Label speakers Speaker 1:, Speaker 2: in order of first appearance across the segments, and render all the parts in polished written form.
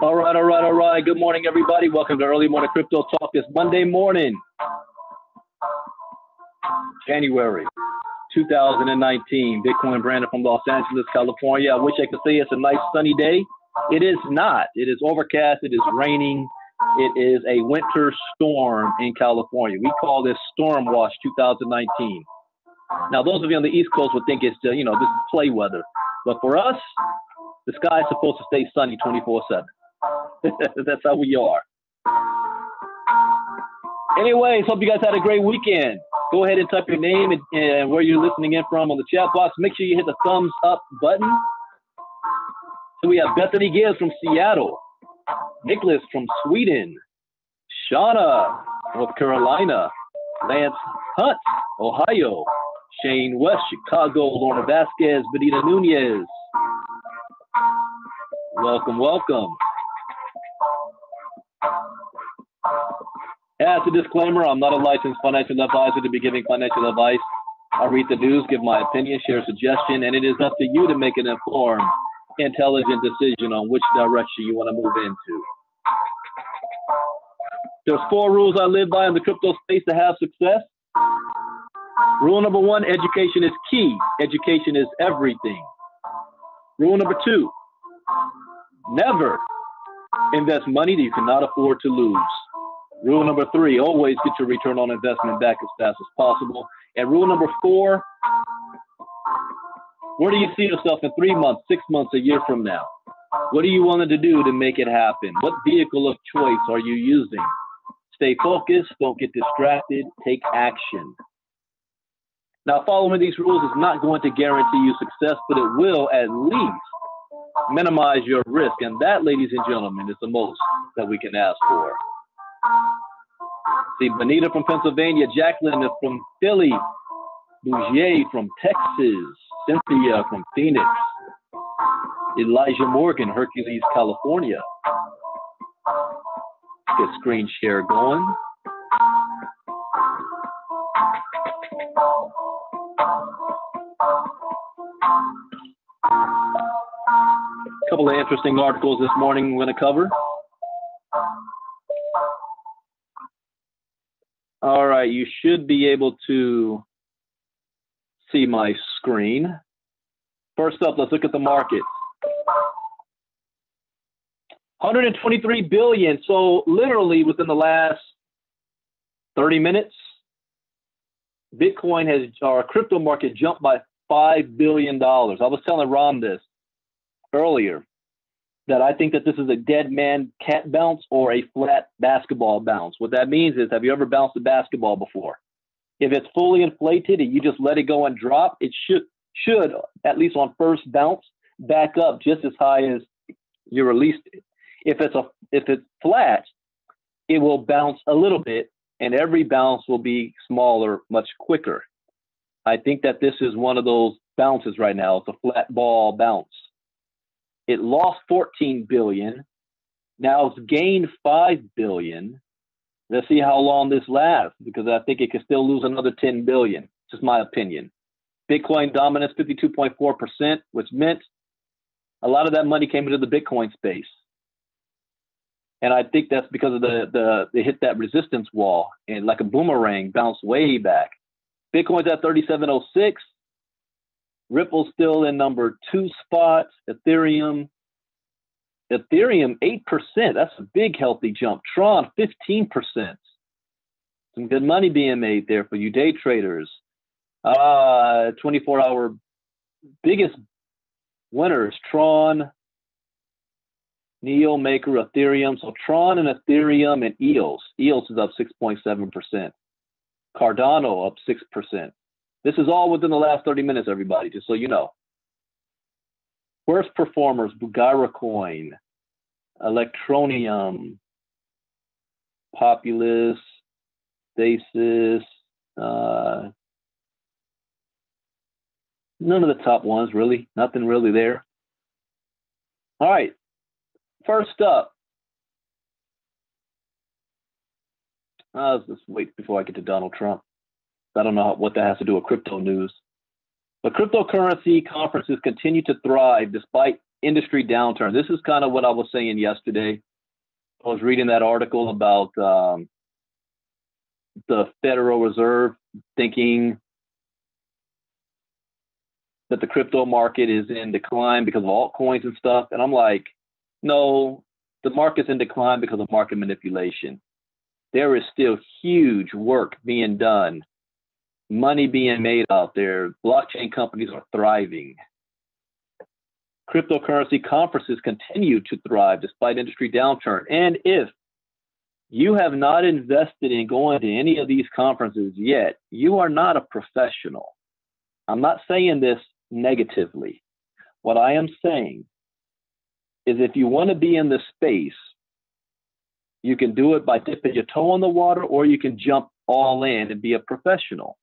Speaker 1: All right. Good morning, everybody. Welcome to Early Morning Crypto Talk. It's Monday morning, January 2019. Bitcoin Brandon from Los Angeles, California. I wish I could say it's a nice sunny day. It is not. It is overcast. It is raining. It is a winter storm in California. We call this Storm Wash 2019. Now, those of you on the East Coast would think it's, this is play weather. But for us, the sky is supposed to stay sunny 24/7. That's how we are. Anyways, hope you guys had a great weekend. Go ahead and type your name and where you're listening in from on the chat box. Make sure you hit the thumbs up button. So we have Bethany Gibbs from Seattle, Nicholas from Sweden, Shauna, North Carolina, Lance Hunt, Ohio, Shane West, Chicago, Lorna Vasquez, Benita Nunez. Welcome, welcome. As a disclaimer, I'm not a licensed financial advisor to be giving financial advice. I read the news, give my opinion, share a suggestion, and it is up to you to make an informed, intelligent decision on which direction you want to move into. There's 4 rules I live by in the crypto space to have success. Rule number 1, education is key. Education is everything. Rule number 2, never invest money that you cannot afford to lose. Rule number 3, always get your return on investment back as fast as possible. And rule number 4, where do you see yourself in 3 months, 6 months, a year from now? What do you want to do to make it happen? What vehicle of choice are you using? Stay focused, don't get distracted, take action. Now, following these rules is not going to guarantee you success, but it will at least minimize your risk. And that, ladies and gentlemen, is the most that we can ask for. See, Benita from Pennsylvania, Jacqueline from Philly, Bougier from Texas, Cynthia from Phoenix, Elijah Morgan, Hercules, California. Get screen share going. A couple of interesting articles this morning we're going to cover. All right, you should be able to see my screen. First up, let's look at the market. 123 billion. So literally within the last 30 minutes, Bitcoin has, our crypto market jumped by $5 billion. I was telling Ron this earlier, that I think that this is a dead man cat bounce or a flat basketball bounce. What that means is, have you ever bounced a basketball before? If it's fully inflated and you just let it go and drop, it should at least on first bounce, back up just as high as you released it. If it's flat, it will bounce a little bit, and every bounce will be smaller, much quicker. I think that this is one of those bounces right now. It's a flat ball bounce. It lost 14 billion. Now it's gained 5 billion. Let's see how long this lasts, because I think it could still lose another 10 billion. Just my opinion. Bitcoin dominance 52.4%, which meant a lot of that money came into the Bitcoin space. And I think that's because of they hit that resistance wall and like a boomerang bounced way back. Bitcoin's at 3706. Ripple's still in number 2 spot. Ethereum 8%. That's a big healthy jump. Tron 15%. Some good money being made there for you day traders. 24-hour biggest winners, Tron, Neo Maker, Ethereum. So Tron and Ethereum and EOS. EOS is up 6.7%. Cardano up 6%. This is all within the last 30 minutes, everybody, just so you know. Worst performers, Bugara Coin, Electronium, Populous, Stasis, none of the top ones, really. Nothing really there. All right. First up, let's just wait before I get to Donald Trump. I don't know what that has to do with crypto news. But cryptocurrency conferences continue to thrive despite industry downturn. This is kind of what I was saying yesterday. I was reading that article about the Federal Reserve thinking that the crypto market is in decline because of altcoins and stuff. And I'm like, no, the market's in decline because of market manipulation. There is still huge work being done, money being made out there. Blockchain companies are thriving. Cryptocurrency conferences continue to thrive despite industry downturn. And if you have not invested in going to any of these conferences yet, you are not a professional. I'm not saying this negatively. What I am saying is if you want to be in this space, you can do it by dipping your toe in the water, or you can jump all in and be a professional.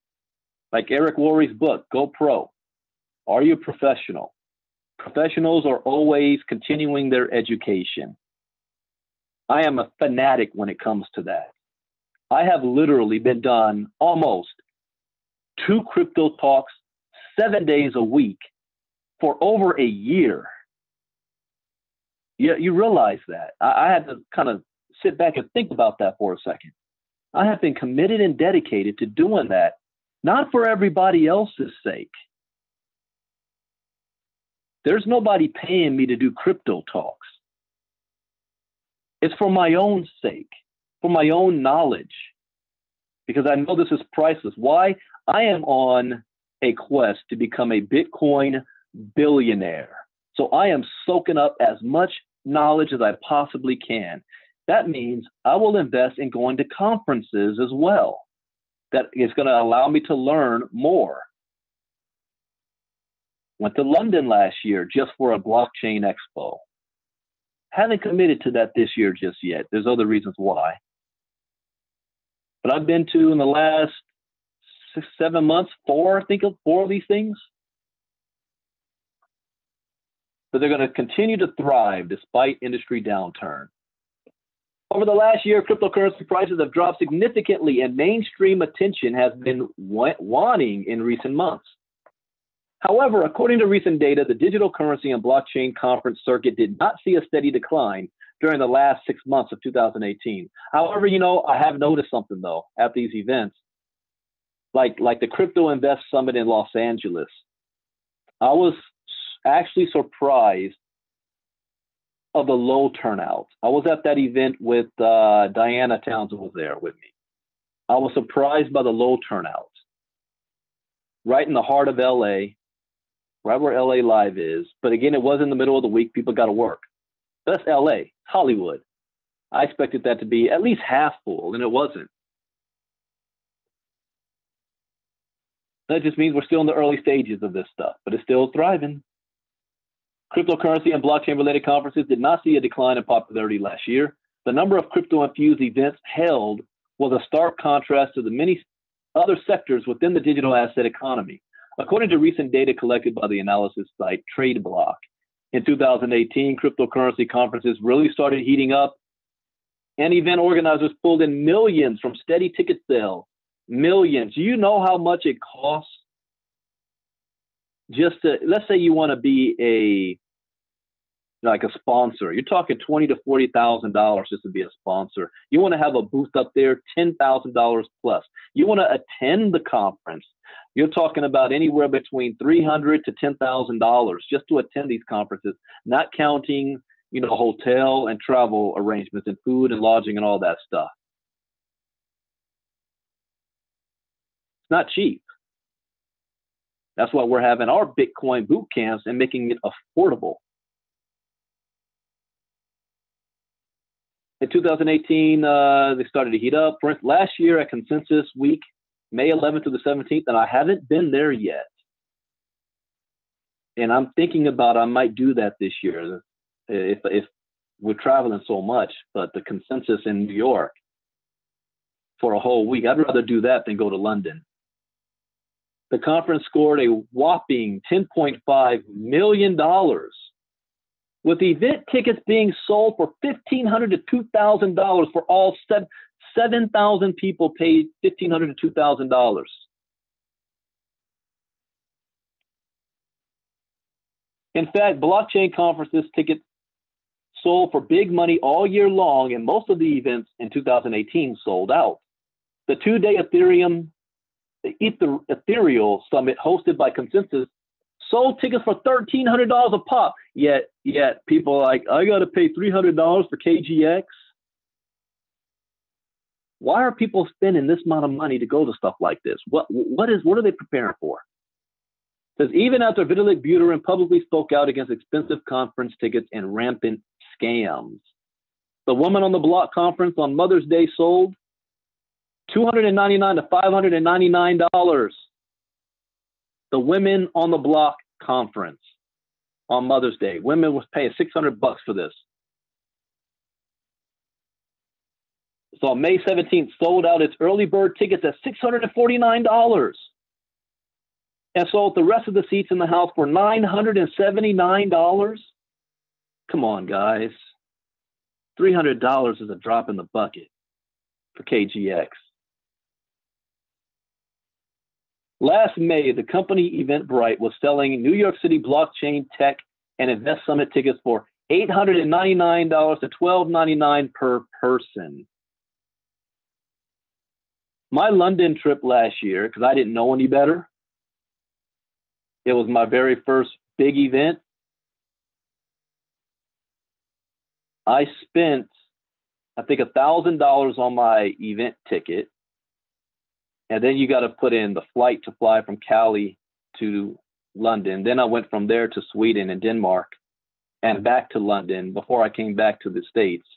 Speaker 1: Like Eric Worre's book, Go Pro. Are you a professional? Professionals are always continuing their education. I am a fanatic when it comes to that. I have literally been done almost 2 crypto talks 7 days a week for over a year. Yeah, you realize that. I had to kind of sit back and think about that for a second. I have been committed and dedicated to doing that, not for everybody else's sake. There's nobody paying me to do crypto talks. It's for my own sake, for my own knowledge, because I know this is priceless. Why? I am on a quest to become a Bitcoin billionaire. So I am soaking up as much knowledge as I possibly can. That means I will invest in going to conferences as well. That is going to allow me to learn more. Went to London last year just for a blockchain expo. Haven't committed to that this year just yet. There's other reasons why. But I've been to, in the last 6-7 months, 4 of these things. But they're going to continue to thrive despite industry downturn. Over the last year, cryptocurrency prices have dropped significantly, and mainstream attention has been waning in recent months. However, according to recent data, the digital currency and blockchain conference circuit did not see a steady decline during the last 6 months of 2018. However, I have noticed something, though, at these events, like the Crypto Invest Summit in Los Angeles. I was actually surprised of the low turnout. I was at that event with Diana Townsend was there with me. I was surprised by the low turnout. Right in the heart of LA, right where LA Live is. But again, it was in the middle of the week. People got to work. That's LA, Hollywood. I expected that to be at least half full, and it wasn't. That just means we're still in the early stages of this stuff, but it's still thriving. Cryptocurrency and blockchain-related conferences did not see a decline in popularity last year. The number of crypto-infused events held was a stark contrast to the many other sectors within the digital asset economy. According to recent data collected by the analysis site TradeBlock, in 2018, cryptocurrency conferences really started heating up, and event organizers pulled in millions from steady ticket sales. Millions. Do you know how much it costs just to, let's say you want to be like a sponsor. You're talking $20,000 to $40,000 just to be a sponsor. You want to have a booth up there, $10,000 plus. You want to attend the conference. You're talking about anywhere between $300 to $10,000 just to attend these conferences, not counting, hotel and travel arrangements and food and lodging and all that stuff. It's not cheap. That's why we're having our Bitcoin boot camps and making it affordable. In 2018, they started to heat up. Last year at Consensus Week, May 11th to the 17th, and I haven't been there yet. And I'm thinking about I might do that this year if we're traveling so much. But the Consensus in New York for a whole week, I'd rather do that than go to London. The conference scored a whopping $10.5 million, with event tickets being sold for $1,500 to $2,000 for all 7,000 people paid $1,500 to $2,000. In fact, blockchain conferences tickets sold for big money all year long, and most of the events in 2018 sold out. The two-day Ethereal Summit hosted by Consensus sold tickets for $1,300 a pop. Yet people are like, I got to pay $300 for KGX. Why are people spending this amount of money to go to stuff like this? What are they preparing for? It says even after Vitalik Buterin publicly spoke out against expensive conference tickets and rampant scams, the Woman on the Block conference on Mother's Day sold $299 to $599. The Women on the Block conference on Mother's Day. Women was paying $600 for this. So on May 17th, sold out its early bird tickets at $649 and sold the rest of the seats in the house for $979. Come on, guys. $300 is a drop in the bucket for KGX. Last May, the company Eventbrite was selling New York City blockchain tech and Invest Summit tickets for $899 to $1,299 per person. My London trip last year, because I didn't know any better, it was my very first big event. I spent, I think, $1,000 on my event ticket. And then you got to put in the flight to fly from Cali to London. Then I went from there to Sweden and Denmark and back to London before I came back to the States.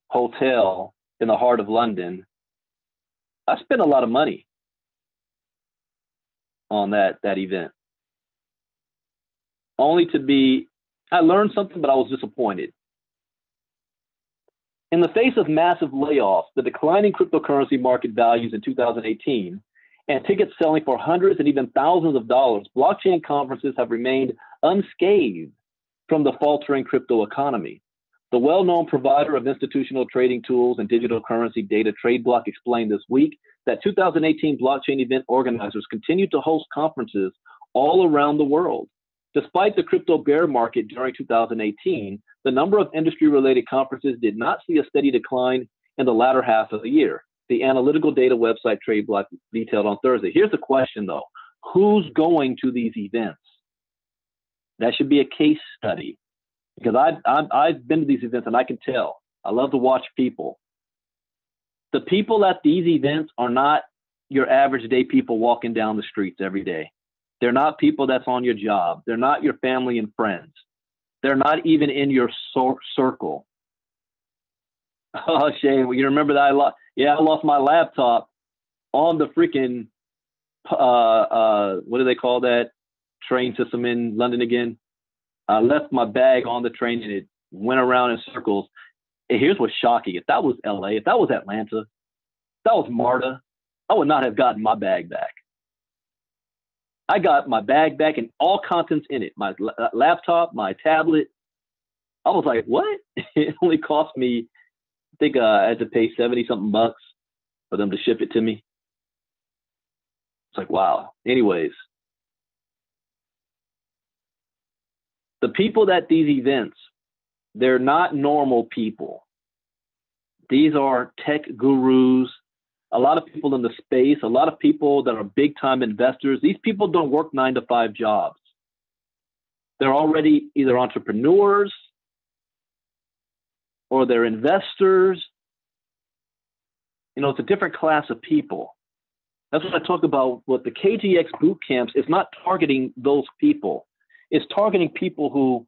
Speaker 1: Hotel in the heart of London. I spent a lot of money on that event. Only to be, I learned something, but I was disappointed. In the face of massive layoffs, the declining cryptocurrency market values in 2018, and tickets selling for hundreds and even thousands of dollars, blockchain conferences have remained unscathed from the faltering crypto economy. The well-known provider of institutional trading tools and digital currency data TradeBlock explained this week that 2018 blockchain event organizers continue to host conferences all around the world. Despite the crypto bear market during 2018, the number of industry-related conferences did not see a steady decline in the latter half of the year. The analytical data website TradeBlock detailed on Thursday. Here's the question, though. Who's going to these events? That should be a case study, because I've been to these events and I can tell. I love to watch people. The people at these events are not your average day people walking down the streets every day. They're not people that's on your job. They're not your family and friends. They're not even in your circle. Oh, Shane, you remember that? I lost my laptop on the freaking, what do they call that train system in London again? I left my bag on the train and it went around in circles. And here's what's shocking. If that was LA, if that was Atlanta, if that was Marta, I would not have gotten my bag back. I got my bag back and all contents in it. My laptop, my tablet. I was like, what? It only cost me, I think I had to pay 70-something bucks for them to ship it to me. It's like, wow. Anyways, The people at these events, they're not normal people. These are tech gurus, a lot of people in the space, a lot of people that are big time investors. These people don't work 9-to-5 jobs. They're already either entrepreneurs or they're investors. You know, it's a different class of people. That's what I talk about. What the KGX boot camps is not targeting those people. It's targeting people who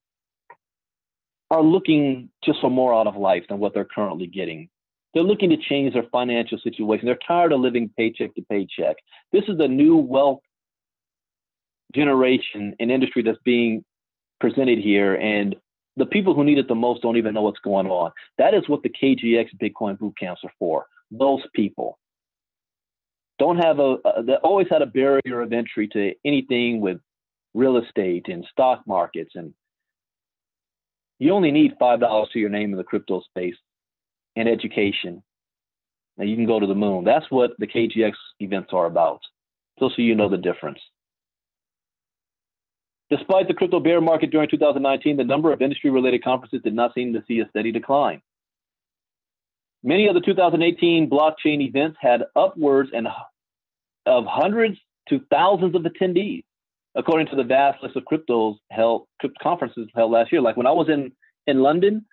Speaker 1: are looking just for more out of life than what they're currently getting. They're looking to change their financial situation. They're tired of living paycheck to paycheck. This is the new wealth generation and industry that's being presented here. And the people who need it the most don't even know what's going on. That is what the KGX Bitcoin boot camps are for. Those people don't have they always had a barrier of entry to anything with real estate and stock markets. And you only need $5 to your name in the crypto space and education. And you can go to the moon. That's what the KGX events are about. So you know the difference. Despite the crypto bear market during 2019, the number of industry-related conferences did not seem to see a steady decline. Many of the 2018 blockchain events had upwards of hundreds to thousands of attendees, according to the vast list of crypto conferences held last year. Like when I was in London,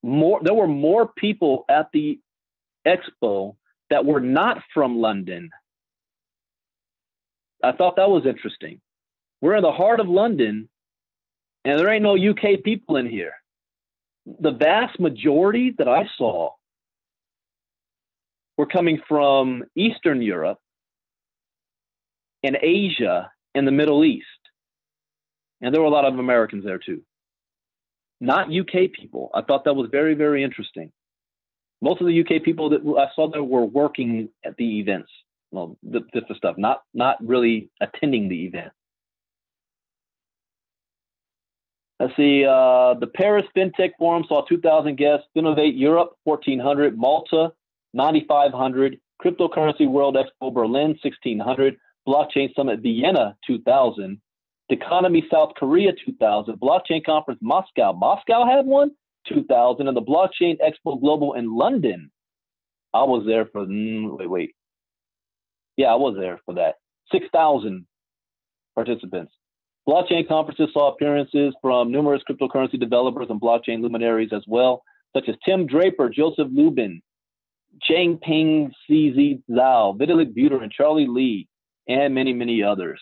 Speaker 1: there were more people at the expo that were not from London. I thought that was interesting. We're in the heart of London, and there ain't no UK people in here. The vast majority that I saw were coming from Eastern Europe and Asia and the Middle East. And there were a lot of Americans there too. Not UK people. I thought that was very, very interesting. Most of the UK people that I saw there were working at the events. Well, different stuff, not really attending the event. Let's see, the Paris FinTech Forum saw 2,000 guests, Innovate Europe, 1,400, Malta, 9,500, Cryptocurrency World Expo Berlin, 1,600, Blockchain Summit Vienna, 2,000, Economy South Korea, 2,000, Blockchain Conference Moscow had one, 2,000, and the Blockchain Expo Global in London. I was there for, Yeah, I was there for that. 6,000 participants. Blockchain conferences saw appearances from numerous cryptocurrency developers and blockchain luminaries as well, such as Tim Draper, Joseph Lubin, Changpeng CZ Zhao, Vitalik Buterin, Charlie Lee, and many, many others.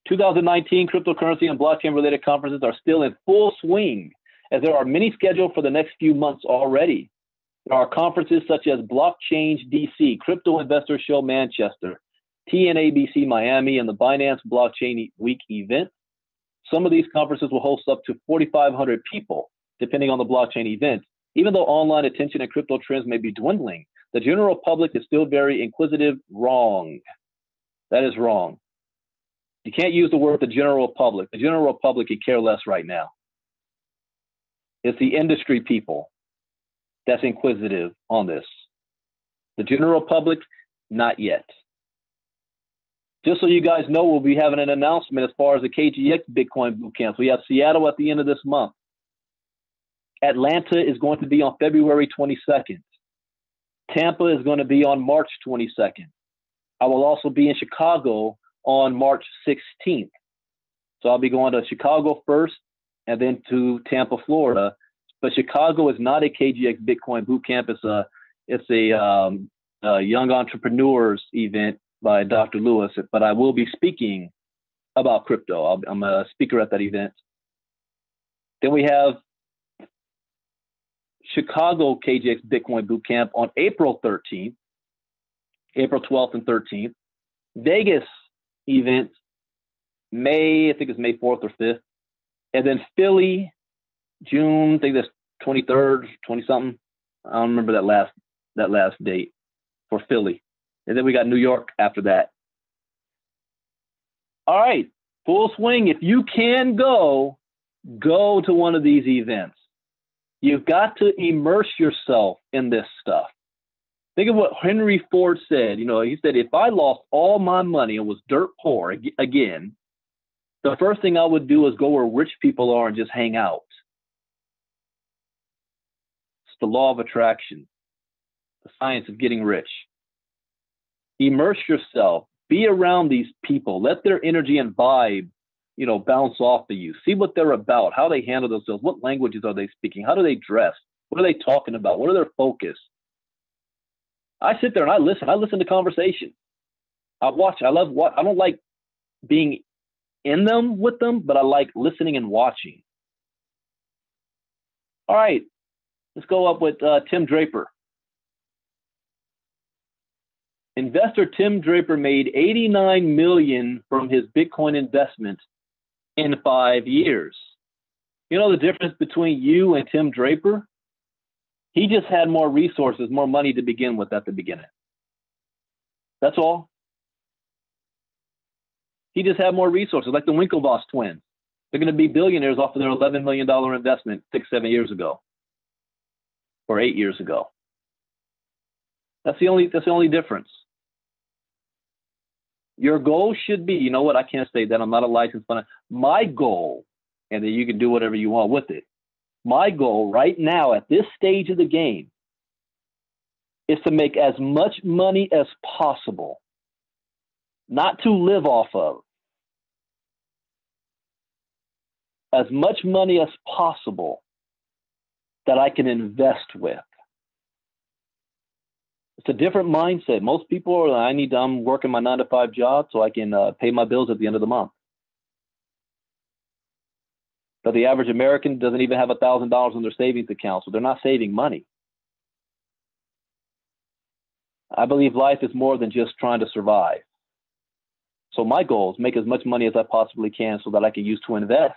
Speaker 1: 2019 cryptocurrency and blockchain-related conferences are still in full swing, as there are many scheduled for the next few months already. There are conferences such as Blockchain DC, Crypto Investor Show Manchester, TNABC Miami, and the Binance Blockchain Week event. Some of these conferences will host up to 4,500 people, depending on the blockchain event. Even though online attention and crypto trends may be dwindling, the general public is still very inquisitive. Wrong. That is wrong. You can't use the word the general public. The general public could care less right now. It's the industry people that's inquisitive on this. The general public, not yet. Just so you guys know, we'll be having an announcement as far as the KGX Bitcoin boot camps. We have Seattle at the end of this month. Atlanta is going to be on February 22nd. Tampa is going to be on March 22nd. I will also be in Chicago on March 16th. So I'll be going to Chicago first and then to Tampa, Florida. But Chicago is not a KGX Bitcoin boot camp. It's a young entrepreneurs event by Dr. Lewis, but I will be speaking about crypto. I'm a speaker at that event. Then we have Chicago KGX Bitcoin Boot Camp on April 13th, April 12th and 13th. Vegas event, I think it's May 4th or 5th. And then Philly, June, I think that's 23rd, 20-something. I don't remember that last date for Philly. And then we got New York after that. All right, full swing. If you can go to one of these events. You've got to immerse yourself in this stuff. Think of what Henry Ford said. You know, he said, if I lost all my money and was dirt poor again, the first thing I would do is go where rich people are and just hang out. It's the law of attraction, the science of getting rich. Immerse yourself. Be around these people. Let their energy and vibe, bounce off of you. See what they're about, how they handle themselves, what languages are they speaking, how do they dress, what are they talking about, what are their focus. I sit there and I listen. I listen to conversation. I watch. I love what I don't like being in them with them, but I like listening and watching. All right, let's go up with Tim Draper. Investor Tim Draper made $89 million from his Bitcoin investment in 5 years. You know the difference between you and Tim Draper? He just had more resources, more money to begin with at the beginning. That's all. He just had more resources, like the Winklevoss twins. They're going to be billionaires off of their $11 million investment 6-7 years ago, or 8 years ago. That's the only difference. Your goal should be, you know what? I can't say that. I'm not a licensed funder. My goal, and then you can do whatever you want with it. My goal right now at this stage of the game is to make as much money as possible, not to live off of. As much money as possible that I can invest with. It's a different mindset. Most people are, I'm working my 9-to-5 job so I can pay my bills at the end of the month. But the average American doesn't even have $1,000 in their savings account, so they're not saving money. I believe life is more than just trying to survive. So my goal is make as much money as I possibly can so that I can use to invest.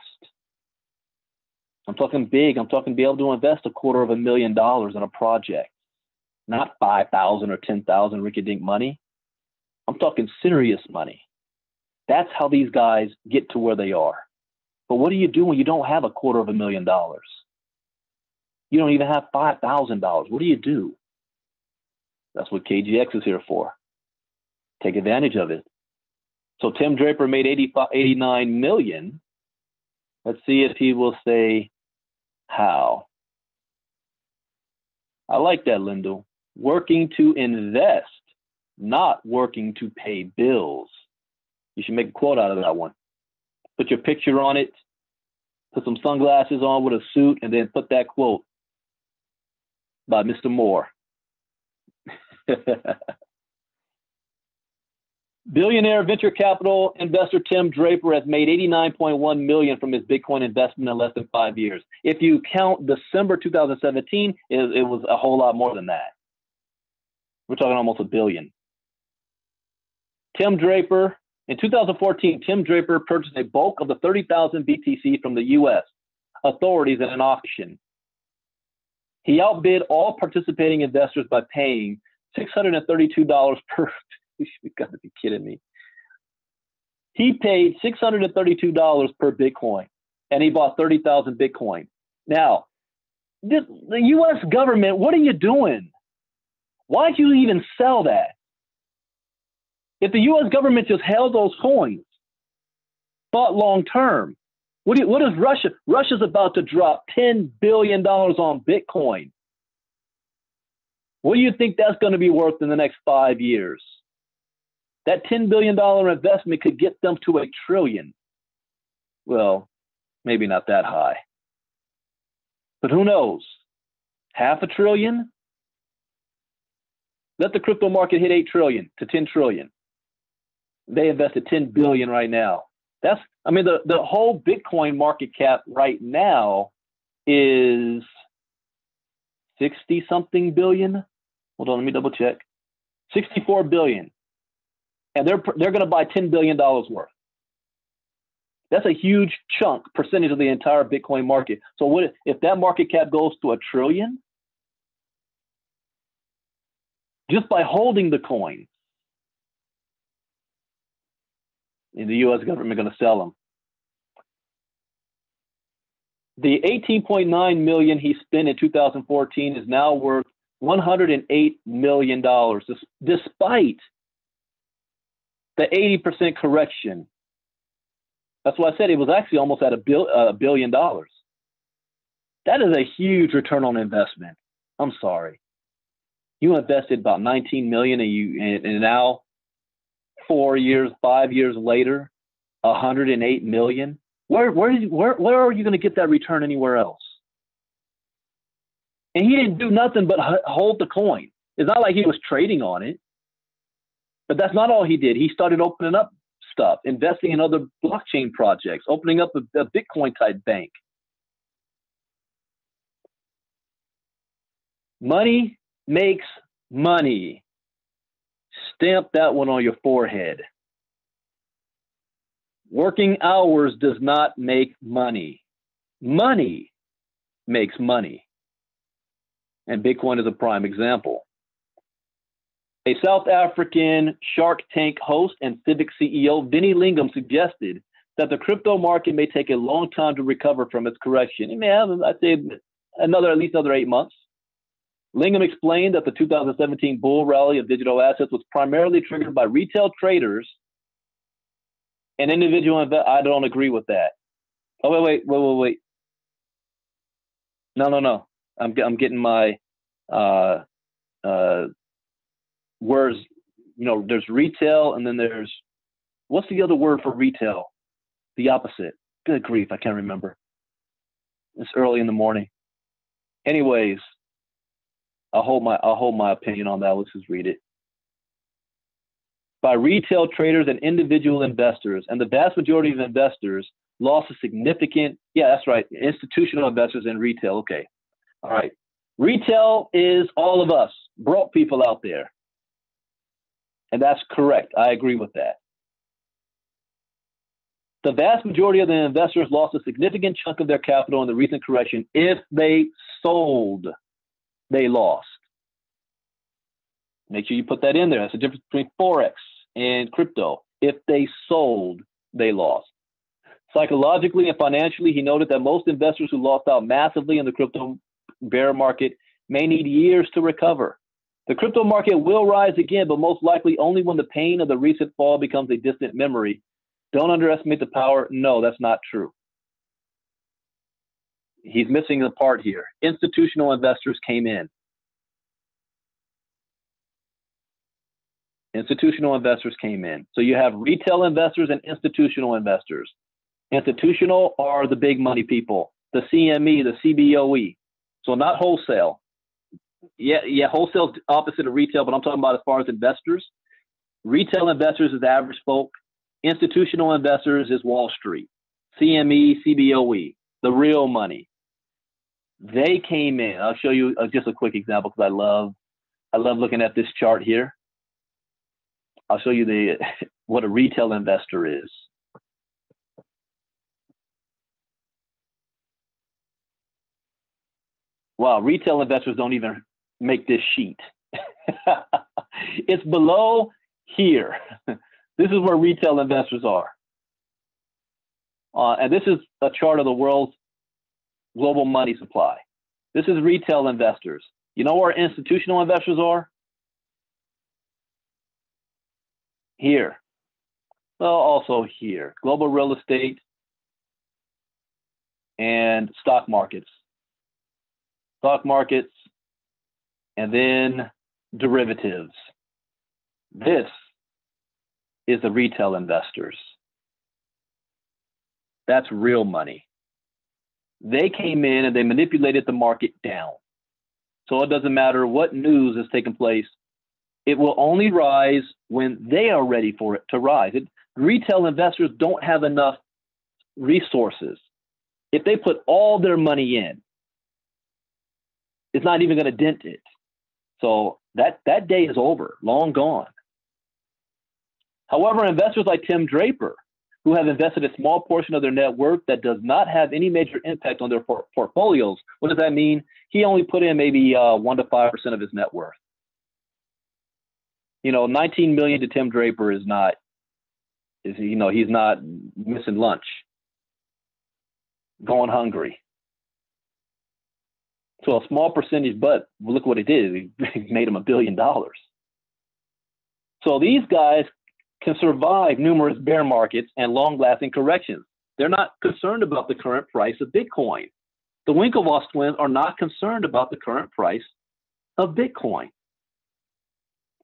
Speaker 1: I'm talking big. I'm talking be able to invest $250,000 in a project. Not 5,000 or 10,000 rinky-dink money. I'm talking serious money. That's how these guys get to where they are. But what do you do when you don't have $250,000? You don't even have $5,000. What do you do? That's what KGX is here for. Take advantage of it. So Tim Draper made $89 million. Let's see if he will say how. I like that, Lyndall. Working to invest, not working to pay bills. You should make a quote out of that one. Put your picture on it, put some sunglasses on with a suit, and then put that quote by Mr. Moore. Billionaire venture capital investor Tim Draper has made $89.1 million from his Bitcoin investment in less than 5 years. If you count December 2017, it was a whole lot more than that. We're talking almost $1 billion. Tim Draper, in 2014, Tim Draper purchased a bulk of the 30,000 BTC from the U.S. authorities in an auction. He outbid all participating investors by paying $632 per. You've got to be kidding me. He paid $632 per Bitcoin, and he bought 30,000 Bitcoin. Now, the U.S. government, what are you doing? Why'd you even sell that? If the U.S. government just held those coins, thought long term, what is Russia? Russia's about to drop $10 billion on Bitcoin. What do you think that's going to be worth in the next 5 years? That $10 billion investment could get them to $1 trillion. Well, maybe not that high. But who knows? $500 billion? Let the crypto market hit 8 trillion to 10 trillion. They invested 10 billion right now. The whole Bitcoin market cap right now is 60 something billion. Hold on, let me double check. 64 billion. And they're going to buy $10 billion worth. That's a huge percentage of the entire Bitcoin market. So what if that market cap goes to $1 trillion? Just by holding the coin, and the U.S. government going to sell them. The $18.9 million he spent in 2014 is now worth $108 million, despite the 80% correction That's why I said it was actually almost at $1 billion. That is a huge return on investment. I'm sorry. You invested about 19 million and now 5 years later, 108 million. Where are you going to get that return anywhere else? And he didn't do nothing but hold the coin. It's not like he was trading on it. But that's not all he did. He started opening up stuff, investing in other blockchain projects, opening up a Bitcoin type bank. Money makes money. Stamp that one on your forehead. Working hours does not make money. Money makes money. And Bitcoin is a prime example. A South African Shark Tank host and Civic CEO, Vinnie Lingham, suggested that the crypto market may take a long time to recover from its correction. It may have, I'd say, at least another 8 months. Lingham explained that the 2017 bull rally of digital assets was primarily triggered by retail traders and individual investors. I don't agree with that. Oh, wait. No. I'm getting my words. You know, there's retail, and then there's, what's the other word for retail? The opposite. Good grief, I can't remember. It's early in the morning. Anyways, I'll hold my opinion on that. Let's just read it. By retail traders and individual investors, and the vast majority of investors lost a significant, that's right, institutional investors and retail. Okay. All right. Retail is all of us, broke people out there. And that's correct. I agree with that. The vast majority of the investors lost a significant chunk of their capital in the recent correction. If they sold, they lost. Make sure you put that in there. That's the difference between Forex and crypto. If they sold, they lost. Psychologically and financially, he noted that most investors who lost out massively in the crypto bear market may need years to recover. The crypto market will rise again, but most likely only when the pain of the recent fall becomes a distant memory. Don't underestimate the power. No, that's not true. He's missing the part here. Institutional investors came in. Institutional investors came in. So you have retail investors and institutional investors. Institutional are the big money people, the CME, the CBOE. So not wholesale. Yeah, wholesale is opposite of retail, but I'm talking about as far as investors. Retail investors is average folk. Institutional investors is Wall Street. CME, CBOE, the real money. They came in. I'll show you just a quick example because I love looking at this chart here. I'll show you what a retail investor is. Wow, retail investors don't even make this sheet. It's below here. This is where retail investors are. And this is a chart of the world's global money supply. This is retail investors. You know where institutional investors are? Here. Well, also here. Global real estate and stock markets. Stock markets, and then derivatives. This is the retail investors. That's real money. They came in and they manipulated the market down. So it doesn't matter what news is taking place. It will only rise when they are ready for it to rise. Retail investors don't have enough resources. If they put all their money in, it's not even going to dent it. So that day is over, long gone. However, investors like Tim Draper, who have invested a small portion of their net worth that does not have any major impact on their portfolios, what does that mean? He only put in maybe 1 to 5% of his net worth. 19 million to Tim Draper is not, he's not missing lunch, going hungry. So a small percentage, but look what it did. It made him $1 billion. So these guys can survive numerous bear markets and long-lasting corrections. They're not concerned about the current price of Bitcoin. The Winklevoss twins are not concerned about the current price of Bitcoin.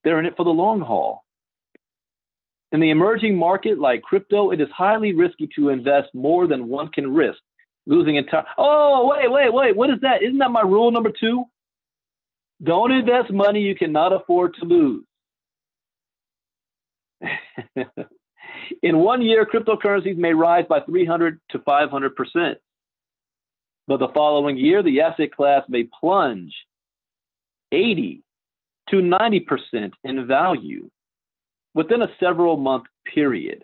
Speaker 1: They're in it for the long haul. In the emerging market like crypto, it is highly risky to invest more than one can risk losing entire. Oh, wait. What is that? Isn't that my rule number 2? Don't invest money you cannot afford to lose. In 1 year, cryptocurrencies may rise by 300 to 500%. But the following year, the asset class may plunge 80 to 90% in value within a several-month period.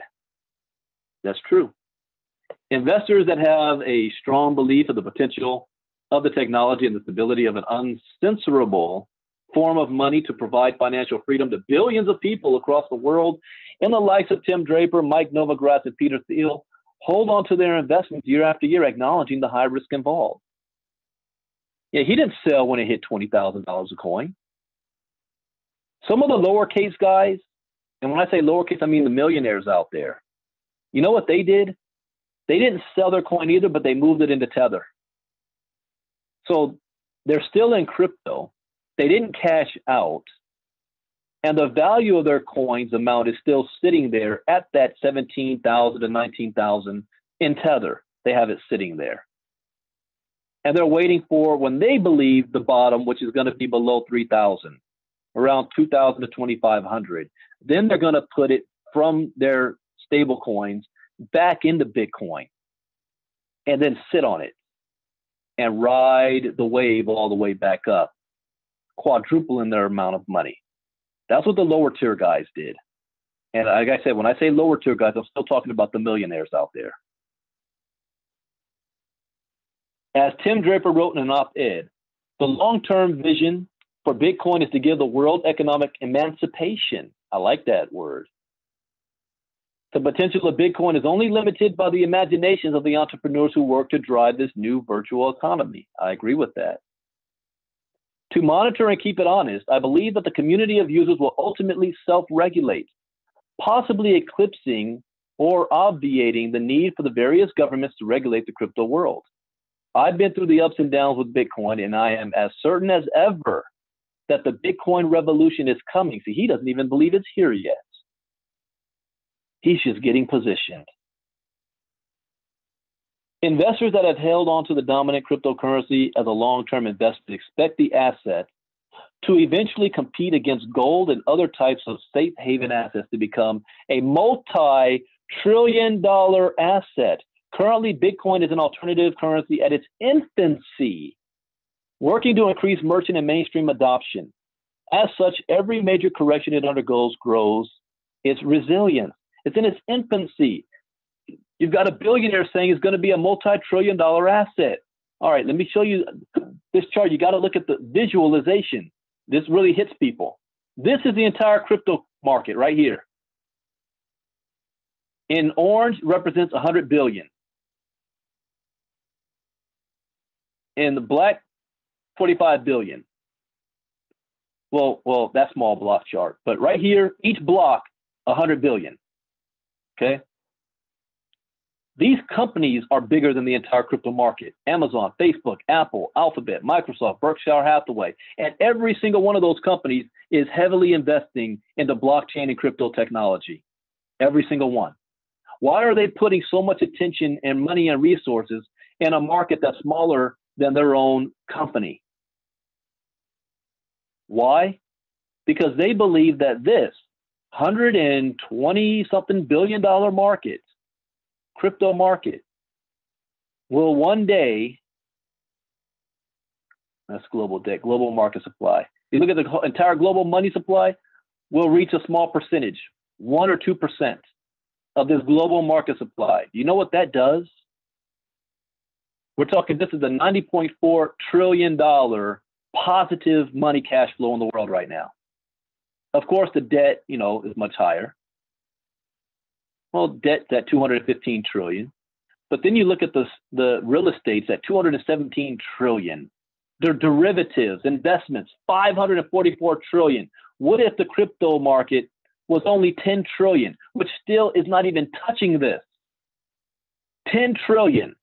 Speaker 1: That's true. Investors that have a strong belief of the potential of the technology and the stability of an uncensorable form of money to provide financial freedom to billions of people across the world, and the likes of Tim Draper, Mike Novogratz, and Peter Thiel, hold on to their investments year after year, acknowledging the high risk involved. Yeah, he didn't sell when it hit $20,000 a coin. Some of the lowercase guys, and when I say lowercase, I mean the millionaires out there. You know what they did? They didn't sell their coin either, but they moved it into Tether. So they're still in crypto. They didn't cash out. And the value of their coins amount is still sitting there at that 17,000 to 19,000 in Tether. They have it sitting there. And they're waiting for when they believe the bottom, which is going to be below 3,000, around 2,000 to 2,500. Then they're going to put it from their stable coins back into Bitcoin and then sit on it and ride the wave all the way back up, quadrupling their amount of money. That's what the lower tier guys did. And like I said, when I say lower tier guys, I'm still talking about the millionaires out there. As Tim Draper wrote in an op-ed, the long-term vision for Bitcoin is to give the world economic emancipation. I like that word. The potential of Bitcoin is only limited by the imaginations of the entrepreneurs who work to drive this new virtual economy. I agree with that. To monitor and keep it honest, I believe that the community of users will ultimately self-regulate, possibly eclipsing or obviating the need for the various governments to regulate the crypto world. I've been through the ups and downs with Bitcoin, and I am as certain as ever that the Bitcoin revolution is coming. See, he doesn't even believe it's here yet. He's just getting positioned. Investors that have held on to the dominant cryptocurrency as a long-term investment expect the asset to eventually compete against gold and other types of safe haven assets to become a multi-trillion-dollar asset. Currently, Bitcoin is an alternative currency at its infancy, working to increase merchant and mainstream adoption. As such, every major correction it undergoes grows its resilience. It's in its infancy. You've got a billionaire saying it's going to be a multi-trillion-dollar asset. All right, let me show you this chart. You got to look at the visualization. This really hits people. This is the entire crypto market right here. In orange represents 100 billion. In the black, 45 billion. Well, that's small block chart. But right here, each block, 100 billion. Okay. These companies are bigger than the entire crypto market. Amazon, Facebook, Apple, Alphabet, Microsoft, Berkshire Hathaway, and every single one of those companies is heavily investing into blockchain and crypto technology. Every single one. Why are they putting so much attention and money and resources in a market that's smaller than their own company? Why? Because they believe that this 120-something billion dollar market, crypto market, will one day, that's global debt, global market supply. You look at the entire global money supply, will reach a small percentage, 1 or 2% of this global market supply. Do you know what that does? We're talking, this is a $90.4 trillion positive money cash flow in the world right now. Of course, the debt, is much higher. Well, debt's at 215 trillion. But then you look at the real estate's at 217 trillion. Their derivatives, investments, 544 trillion. What if the crypto market was only 10 trillion, which still is not even touching this? 10 trillion.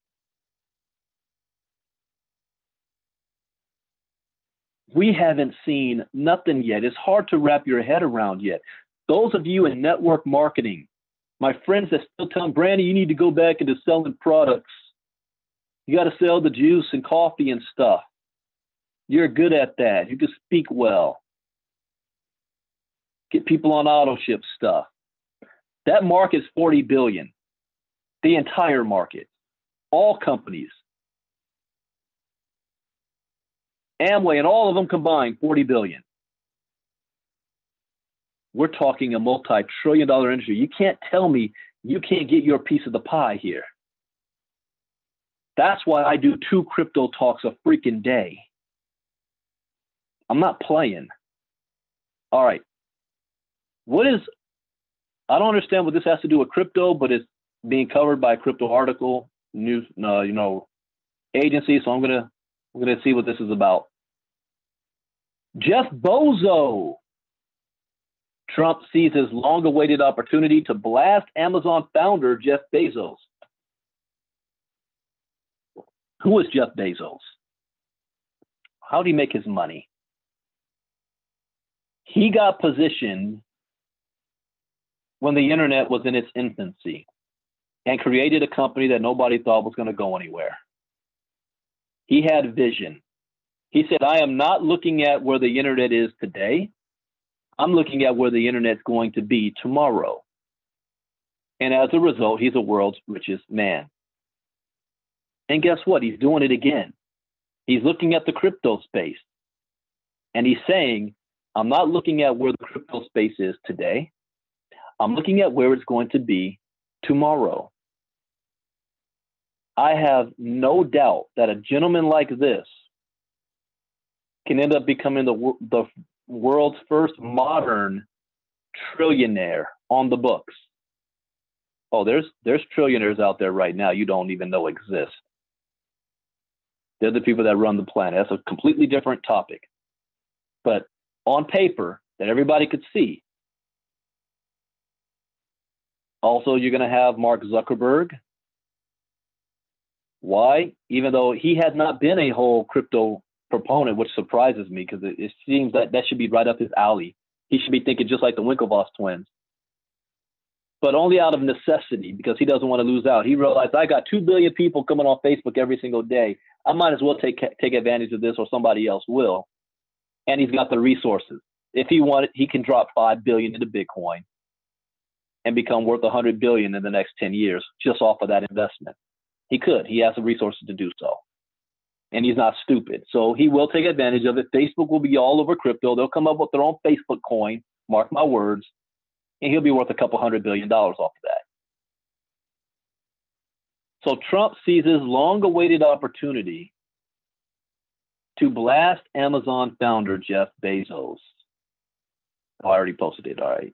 Speaker 1: We haven't seen nothing yet. It's hard to wrap your head around yet. Those of you in network marketing, my friends that still tell me, Brandon, you need to go back into selling products. You got to sell the juice and coffee and stuff. You're good at that. You can speak well. Get people on auto ship stuff. That market's 40 billion. The entire market. All companies. Amway and all of them combined, 40 billion. We're talking a multi-trillion-dollar industry. You can't tell me you can't get your piece of the pie here. That's why I do 2 crypto talks a freaking day. I'm not playing. All right. I don't understand what this has to do with crypto, but it's being covered by a crypto article, news, agency. So I'm gonna see what this is about. Jeff Bozo. Trump seizes long-awaited opportunity to blast Amazon founder Jeff Bezos. Who is Jeff Bezos? How did he make his money? He got positioned when the internet was in its infancy and created a company that nobody thought was going to go anywhere. He had vision. He said, I am not looking at where the internet is today. I'm looking at where the internet's going to be tomorrow. And as a result, he's the world's richest man. And guess what? He's doing it again. He's looking at the crypto space. And he's saying, I'm not looking at where the crypto space is today. I'm looking at where it's going to be tomorrow. I have no doubt that a gentleman like this can end up becoming the world's first modern trillionaire on the books. Oh, there's trillionaires out there right now you don't even know exist. They're the people that run the planet. That's a completely different topic. But on paper, that everybody could see. Also, you're going to have Mark Zuckerberg. Why? Even though he has not been a whole crypto proponent, which surprises me because it seems that should be right up his alley. He should be thinking just like the Winklevoss twins. But only out of necessity, because he doesn't want to lose out. He realized, I got 2 billion people coming on Facebook every single day. I might as well take advantage of this, or somebody else will. And he's got the resources. If he wanted, he can drop 5 billion into Bitcoin and become worth 100 billion in the next 10 years just off of that investment. He could. He has the resources to do so. And he's not stupid. So he will take advantage of it. Facebook will be all over crypto. They'll come up with their own Facebook coin, mark my words, and he'll be worth a couple $100 billion off of that. So Trump seizes long-awaited opportunity to blast Amazon founder Jeff Bezos. Oh, I already posted it. All right.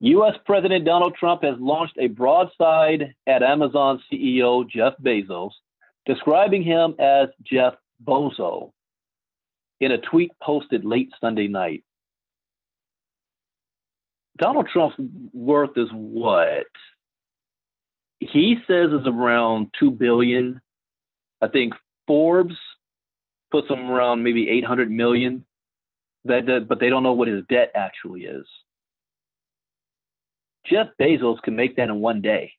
Speaker 1: U.S. President Donald Trump has launched a broadside at Amazon CEO Jeff Bezos, describing him as Jeff Bozo in a tweet posted late Sunday night. Donald Trump's worth is what? He says is around $2 billion. I think Forbes puts him around maybe 800 million. But they don't know what his debt actually is. Jeff Bezos can make that in one day.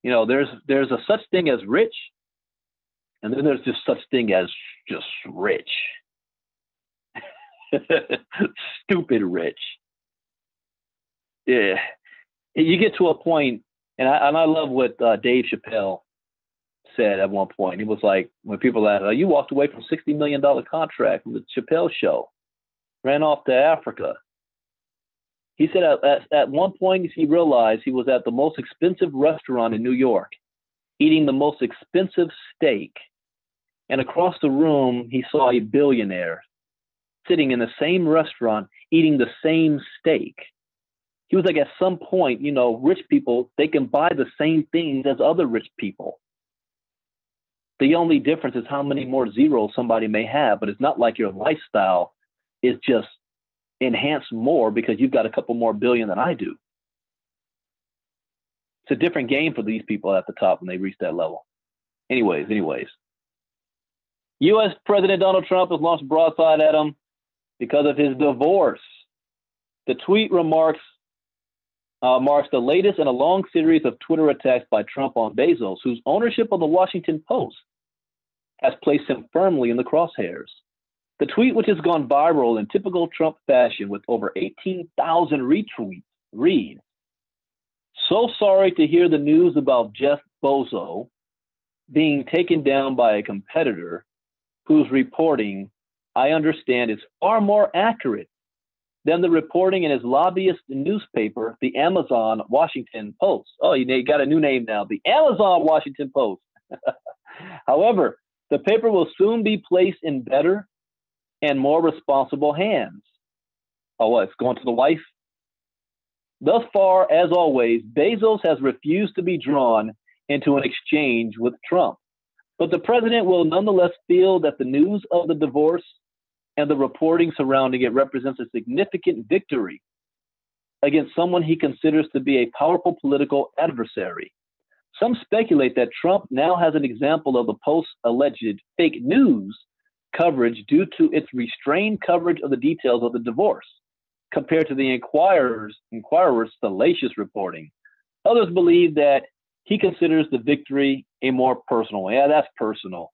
Speaker 1: You know, there's a such thing as rich, and then there's just such thing as just rich. Stupid rich. Yeah. You get to a point, and I love what Dave Chappelle said at one point. He was like, when people asked, you walked away from a $60 million contract from the Chappelle show, ran off to Africa. He said at one point he realized he was at the most expensive restaurant in New York, eating the most expensive steak. And across the room, he saw a billionaire sitting in the same restaurant, eating the same steak. He was like, at some point, you know, rich people, they can buy the same things as other rich people. The only difference is how many more zeros somebody may have, but it's not like your lifestyle is just enhanced more because you've got a couple more billion than I do. It's a different game for these people at the top when they reach that level. Anyways. U.S. President Donald Trump has launched broadside at him because of his divorce. The tweet marks the latest in a long series of Twitter attacks by Trump on Bezos, whose ownership of the Washington Post has placed him firmly in the crosshairs. The tweet, which has gone viral in typical Trump fashion with over 18,000 retweets, reads, "So sorry to hear the news about Jeff Bozo being taken down by a competitor whose reporting, I understand, is far more accurate than the reporting in his lobbyist newspaper, the Amazon Washington Post." Oh, you got a new name now, the Amazon Washington Post. However, the paper will soon be placed in better and more responsible hands. Oh, what? It's going to the wife? Thus far, as always, Bezos has refused to be drawn into an exchange with Trump. But the president will nonetheless feel that the news of the divorce and the reporting surrounding it represents a significant victory against someone he considers to be a powerful political adversary. Some speculate that Trump now has an example of the Post's alleged fake news coverage due to its restrained coverage of the details of the divorce, compared to the Inquirer's salacious reporting. Others believe that he considers the victory a more personal one. Yeah, that's personal.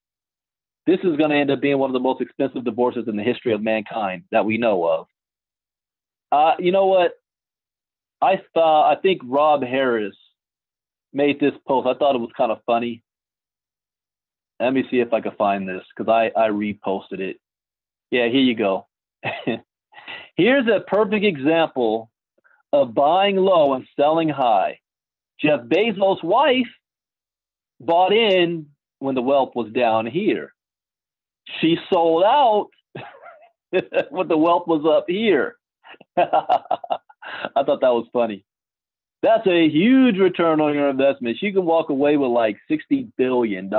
Speaker 1: This is going to end up being one of the most expensive divorces in the history of mankind that we know of. You know what? I think Rob Harris made this post. I thought it was kind of funny. Let me see if I can find this because I reposted it. Yeah, here you go. Here's a perfect example of buying low and selling high. Jeff Bezos' wife bought in when the wealth was down here. She sold out when the wealth was up here. I thought that was funny. That's a huge return on your investment. She can walk away with like $60 billion.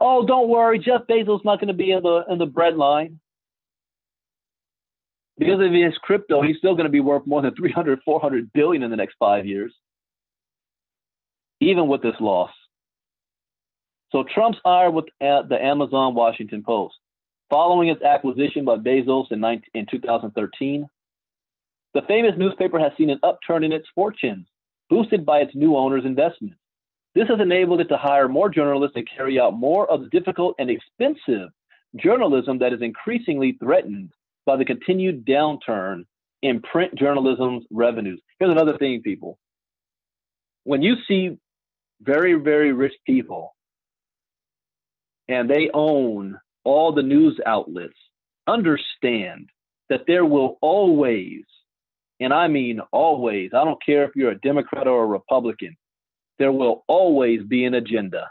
Speaker 1: Oh, don't worry, Jeff Bezos not going to be in the bread line. Because of his crypto, he's still going to be worth more than 300, 400 billion in the next 5 years, even with this loss. So Trump's ire with the Amazon Washington Post. Following its acquisition by Bezos in 2013, the famous newspaper has seen an upturn in its fortunes, boosted by its new owner's investment. This has enabled it to hire more journalists and carry out more of the difficult and expensive journalism that is increasingly threatened by the continued downturn in print journalism's revenues. Here's another thing, people. When you see very, very rich people and they own all the news outlets, understand that there will always, and I mean always, I don't care if you're a Democrat or a Republican, there will always be an agenda.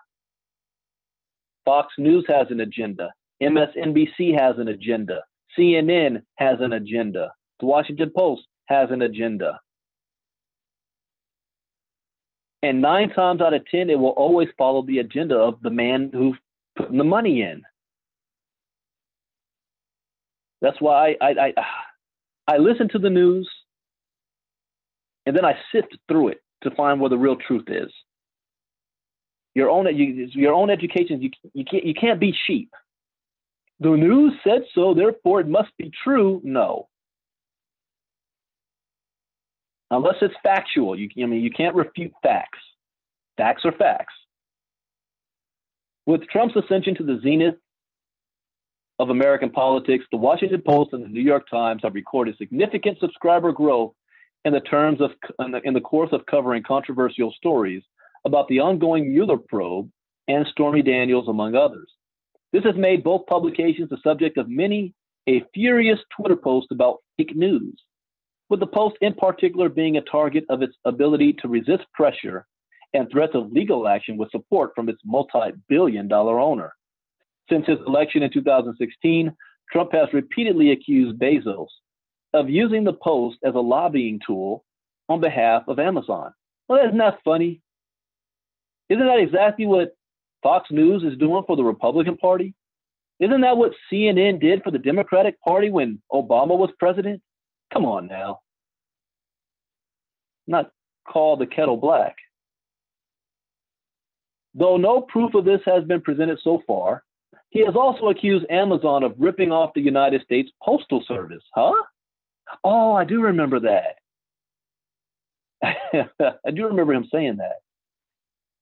Speaker 1: Fox News has an agenda. MSNBC has an agenda. CNN has an agenda. The Washington Post has an agenda. And 9 times out of 10, it will always follow the agenda of the man who's putting the money in. That's why I listen to the news, and then I sift through it to find where the real truth is. Your own education, you can't be sheep. The news said so, therefore it must be true. No. Unless it's factual. You can't refute facts. Facts are facts. With Trump's ascension to the zenith of American politics, the Washington Post and the New York Times have recorded significant subscriber growth in the course of covering controversial stories about the ongoing Mueller probe and Stormy Daniels, among others. This has made both publications the subject of many a furious Twitter post about fake news, with the Post in particular being a target of its ability to resist pressure and threats of legal action with support from its multi-billion-dollar owner. Since his election in 2016, Trump has repeatedly accused Bezos of using the Post as a lobbying tool on behalf of Amazon. Well, isn't that funny? Isn't that exactly what Fox News is doing for the Republican Party? Isn't that what CNN did for the Democratic Party when Obama was president? Come on now. call the kettle black. Though no proof of this has been presented so far, he has also accused Amazon of ripping off the United States Postal Service. Huh? Oh, I do remember that. I do remember him saying that.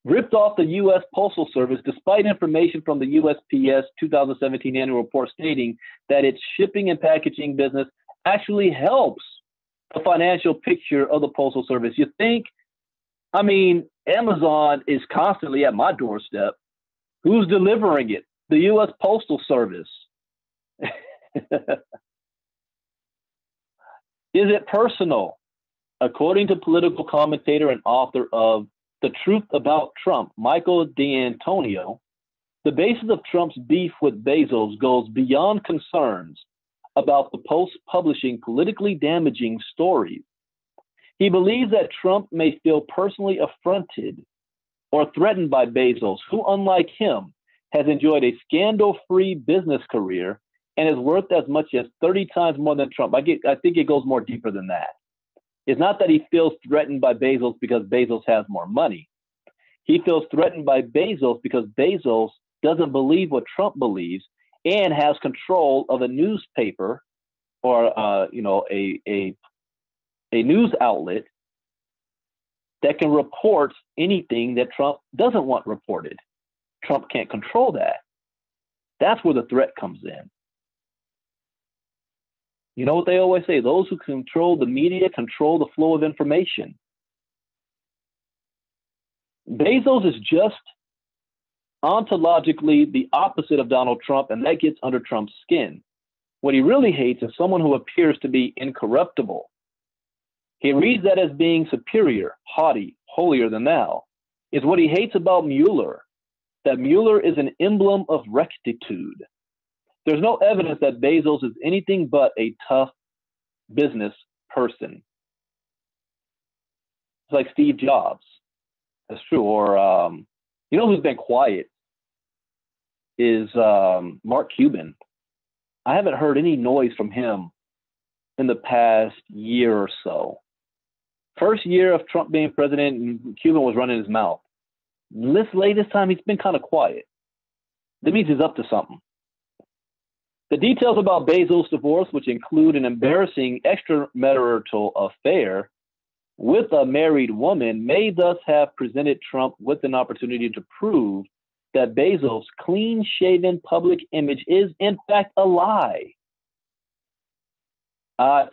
Speaker 1: Ripped off the U.S. Postal Service despite information from the USPS 2017 annual report stating that its shipping and packaging business actually helps the financial picture of the Postal Service. You think, I mean, Amazon is constantly at my doorstep. Who's delivering it? The U.S. Postal Service. Is it personal? According to political commentator and author of The Truth About Trump, Michael D'Antonio, the basis of Trump's beef with Bezos goes beyond concerns about the Post publishing politically damaging stories. He believes that Trump may feel personally affronted or threatened by Bezos, who, unlike him, has enjoyed a scandal-free business career and is worth as much as 30 times more than Trump. I think it goes more deeper than that. It's not that he feels threatened by Bezos because Bezos has more money. He feels threatened by Bezos because Bezos doesn't believe what Trump believes and has control of a newspaper or a news outlet that can report anything that Trump doesn't want reported. Trump can't control that. That's where the threat comes in. You know what they always say? Those who control the media control the flow of information. Bezos is just ontologically the opposite of Donald Trump, and that gets under Trump's skin. What he really hates is someone who appears to be incorruptible. He reads that as being superior, haughty, holier than thou. It's what he hates about Mueller, that Mueller is an emblem of rectitude. There's no evidence that Bezos is anything but a tough business person. It's like Steve Jobs. That's true. Or, you know who's been quiet is Mark Cuban. I haven't heard any noise from him in the past year or so. First year of Trump being president, Cuban was running his mouth. This latest time, he's been kind of quiet. That means he's up to something. The details about Bezos' divorce, which include an embarrassing extramarital affair with a married woman, may thus have presented Trump with an opportunity to prove that Bezos' clean-shaven public image is, in fact, a lie.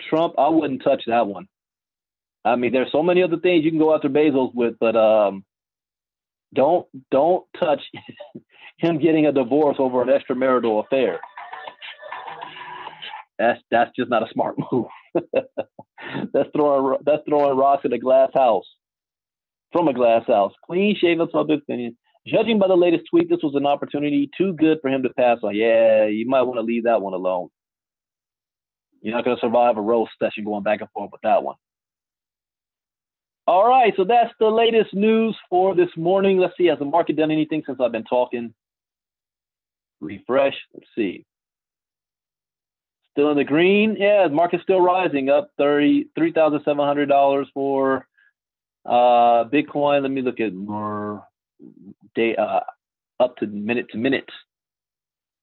Speaker 1: Trump, I wouldn't touch that one. I mean, there's so many other things you can go after Bezos with, but don't touch him getting a divorce over an extramarital affair. That's just not a smart move. That's throwing rocks at a glass house. From a glass house. Clean shaven public opinion. Judging by the latest tweet, this was an opportunity too good for him to pass on. Yeah, you might want to leave that one alone. You're not going to survive a roast session going back and forth with that one. All right, so that's the latest news for this morning. Let's see, has the market done anything since I've been talking? Refresh. Let's see. Still in the green. Yeah, the market's still rising, up $33,700 for Bitcoin. Let me look at more data up to minute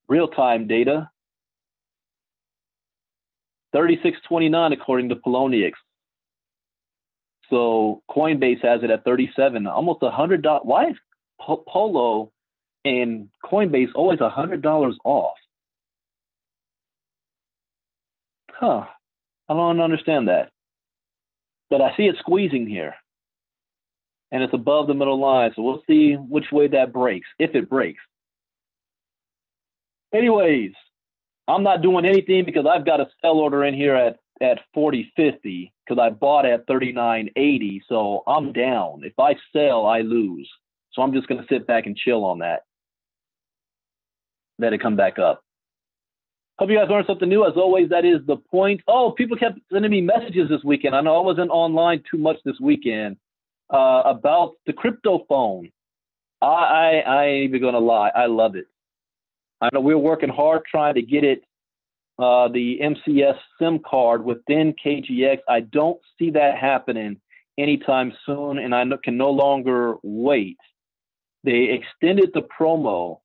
Speaker 1: real-time data. 36.29 according to Poloniex. So Coinbase has it at 37, almost $100. Why is Polo and Coinbase always $100 off? Huh. I don't understand that. But I see it squeezing here. And it's above the middle line. So we'll see which way that breaks, if it breaks. Anyways, I'm not doing anything because I've got a sell order in here at 40.50 because I bought at 39.80. So I'm down. If I sell, I lose. So I'm just going to sit back and chill on that. Let it come back up. Hope you guys learned something new. As always, that is the point. Oh, people kept sending me messages this weekend. I know I wasn't online too much this weekend about the crypto phone. I ain't even going to lie. I love it. I know we're working hard trying to get it, the MCS SIM card within KGX. I don't see that happening anytime soon, and I can no longer wait. They extended the promo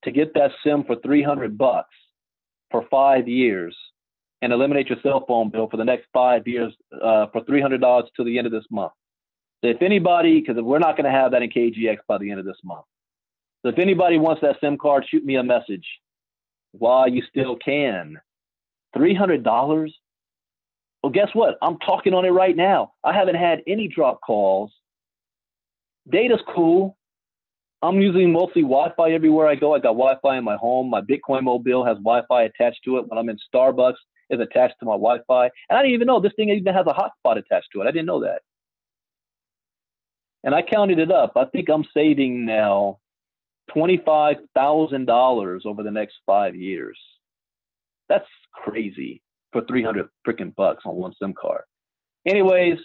Speaker 1: to get that SIM for $300 for 5 years and eliminate your cell phone bill for the next 5 years for $300 till the end of this month. So if anybody, because we're not going to have that in KGX by the end of this month. So if anybody wants that SIM card, shoot me a message while you still can. $300? Well, guess what? I'm talking on it right now. I haven't had any drop calls. Data's cool. I'm using mostly Wi-Fi everywhere I go. I got Wi-Fi in my home. My Bitcoin mobile has Wi-Fi attached to it. When I'm in Starbucks, it's attached to my Wi-Fi. And I didn't even know this thing even has a hotspot attached to it. I didn't know that. And I counted it up. I think I'm saving now $25,000 over the next 5 years. That's crazy for 300 freaking bucks on one SIM card. Anyways,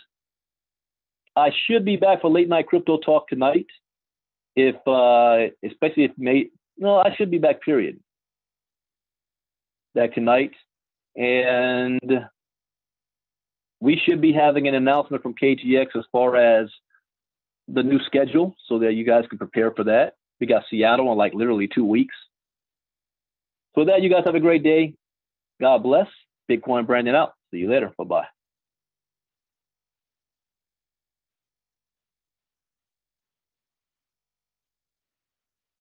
Speaker 1: I should be back for late night crypto talk tonight. If especially if I should be back, period. Back tonight. And we should be having an announcement from KGX as far as the new schedule so that you guys can prepare for that. We got Seattle in like literally 2 weeks. So with that, you guys have a great day. God bless. Bitcoin Brandon out. See you later. Bye-bye.